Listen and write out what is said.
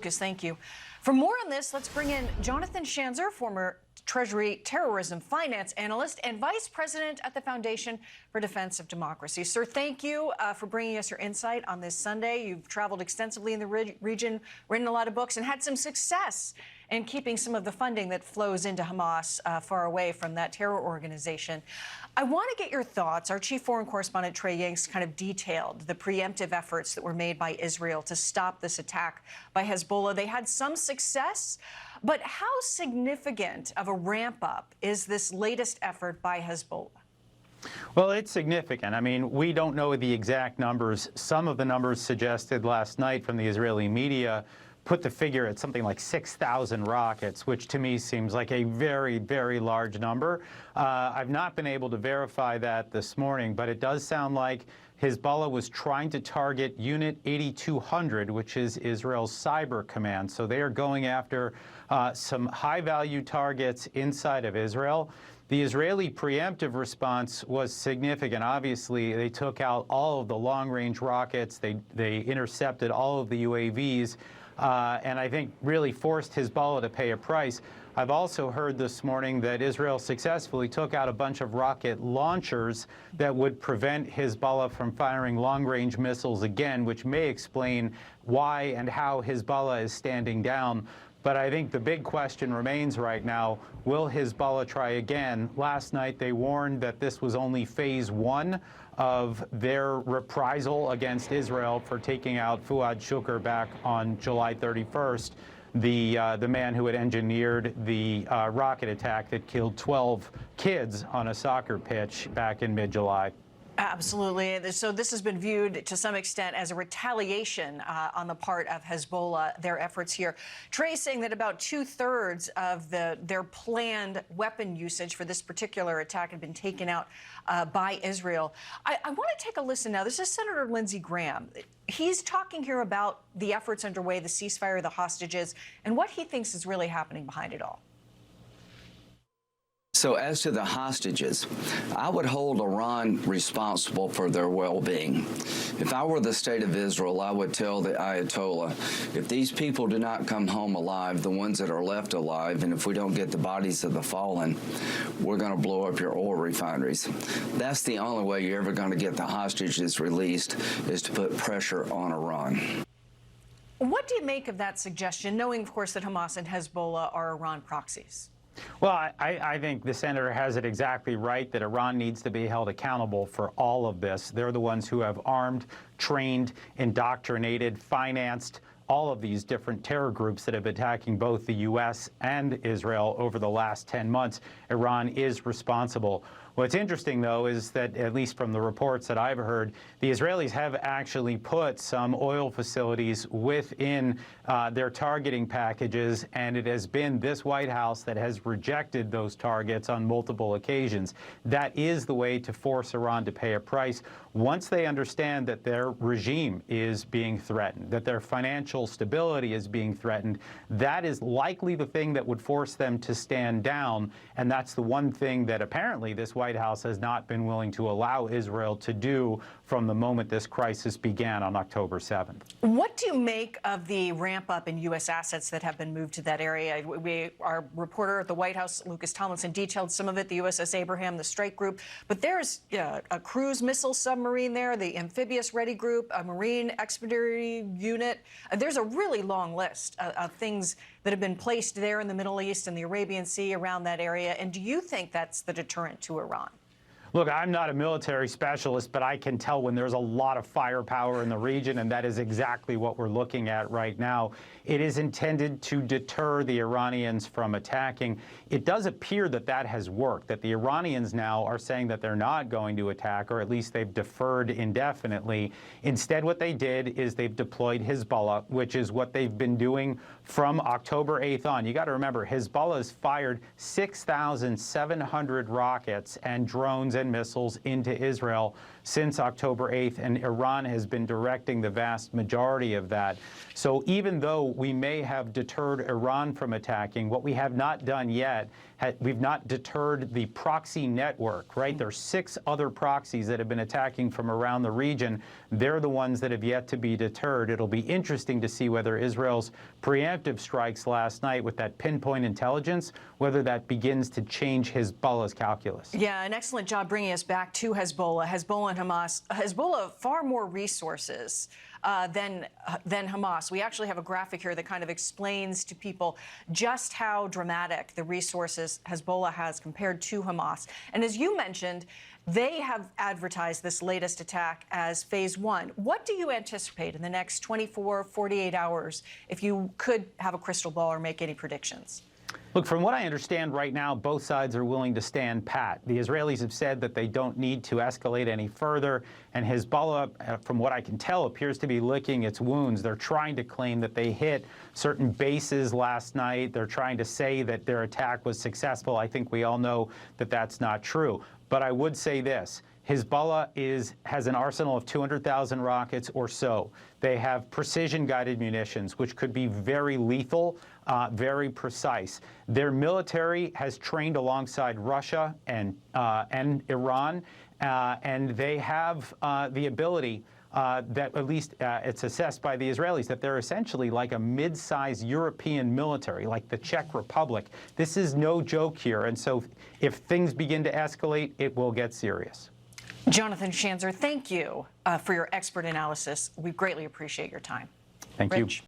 Lucas, thank you. For more on this, let's bring in Jonathan Schanzer, former Treasury terrorism finance analyst and vice president at the Foundation for Defense of Democracy. Sir, thank you for bringing us your insight on this Sunday. You've traveled extensively in the region, written a lot of books, and had some success in keeping some of the funding that flows into Hamas far away from that terror organization. I want to get your thoughts. Our chief foreign correspondent, Trey Yanks, kind of detailed the preemptive efforts that were made by Israel to stop this attack by Hezbollah. They had some success, but how significant of a ramp-up is this latest effort by Hezbollah? Well, it's significant. I mean, we don't know the exact numbers. Some of the numbers suggested last night from the Israeli media put the figure at something like 6,000 rockets, which to me seems like a very, very large number. I've not been able to verify that this morning, but it does sound like Hezbollah was trying to target Unit 8200, which is Israel's cyber command. So they are going after some high-value targets inside of Israel. The Israeli preemptive response was significant. Obviously, they took out all of the long-range rockets. They intercepted all of the UAVs. And I think really forced Hezbollah to pay a price. I've also heard this morning that Israel successfully took out a bunch of rocket launchers that would prevent Hezbollah from firing long-range missiles again, which may explain why and how Hezbollah is standing down. But I think the big question remains right now, will Hezbollah try again? Last night they warned that this was only phase one of their reprisal against Israel for taking out Fuad Shukr back on July 31st, the man who had engineered the rocket attack that killed 12 kids on a soccer pitch back in mid-July. Absolutely. So this has been viewed to some extent as a retaliation on the part of Hezbollah, their efforts here. Trey saying that about 2/3 of their planned weapon usage for this particular attack had been taken out by Israel. I want to take a listen now. This is Senator Lindsey Graham. He's talking here about the efforts underway, the ceasefire, the hostages, and what he thinks is really happening behind it all. So as to the hostages, I would hold Iran responsible for their well-being. If I were the state of Israel, I would tell the Ayatollah, if these people do not come home alive, the ones that are left alive, and if we don't get the bodies of the fallen, we're going to blow up your oil refineries. That's the only way you're ever going to get the hostages released, is to put pressure on Iran. What do you make of that suggestion, knowing, of course, that Hamas and Hezbollah are Iran proxies? Well, I think the senator has it exactly right that Iran needs to be held accountable for all of this. They're the ones who have armed, trained, indoctrinated, financed all of these different terror groups that have been attacking both the U.S. and Israel over the last 10 months. Iran is responsible. What's interesting, though, is that, at least from the reports that I've heard, the Israelis have actually put some oil facilities within their targeting packages, and it has been this White House that has rejected those targets on multiple occasions. That is the way to force Iran to pay a price. Once they understand that their regime is being threatened, that their financial stability is being threatened, that is likely the thing that would force them to stand down, and that's the one thing that apparently this White House has not been willing to allow Israel to do from the moment this crisis began on October 7th. What do you make of the ramp-up in U.S. assets that have been moved to that area? Our reporter at the White House, Lucas Tomlinson, detailed some of it, the USS Abraham, the strike group. But there's a cruise missile submarine there, the amphibious ready group, a marine expeditionary unit. There's a really long list of things that have been placed there in the Middle East and the Arabian Sea, around that area. And do you think that's the deterrent to Iran? Look, I'm not a military specialist, but I can tell when there's a lot of firepower in the region, and that is exactly what we're looking at right now. It is intended to deter the Iranians from attacking. It does appear that that has worked, that the Iranians now are saying that they're not going to attack, or at least they've deferred indefinitely. Instead, what they did is they've deployed Hezbollah, which is what they've been doing from October 8th on. You got to remember, Hezbollah has fired 6,700 rockets and drones and missiles into Israel since October 8th, and Iran has been directing the vast majority of that. So even though we may have deterred Iran from attacking, what we have not done yet, we've not deterred the proxy network, right? There's 6 other proxies that have been attacking from around the region. They're the ones that have yet to be deterred. It'll be interesting to see whether Israel's preemptive strikes last night with that pinpoint intelligence, whether that begins to change Hezbollah's calculus. Yeah, an excellent job bringing us back to Hezbollah. Hezbollah and Hamas. Hezbollah, far more resources than Hamas. We actually have a graphic here that kind of explains to people just how dramatic the resources Hezbollah has compared to Hamas. And as you mentioned, they have advertised this latest attack as phase 1. What do you anticipate in the next 24, 48 hours if you could have a crystal ball or make any predictions? Look, from what I understand right now, both sides are willing to stand pat. The Israelis have said that they don't need to escalate any further, and Hezbollah, from what I can tell, appears to be licking its wounds. They're trying to claim that they hit certain bases last night. They're trying to say that their attack was successful. I think we all know that that's not true. But I would say this. Hezbollah has an arsenal of 200,000 rockets or so. They have precision-guided munitions, which could be very lethal, very precise. Their military has trained alongside Russia and Iran, and they have the ability that at least it's assessed by the Israelis that they're essentially like a mid-sized European military, like the Czech Republic. This is no joke here, and so if things begin to escalate, it will get serious. Jonathan Schanzer, thank you for your expert analysis. We greatly appreciate your time. Thank you.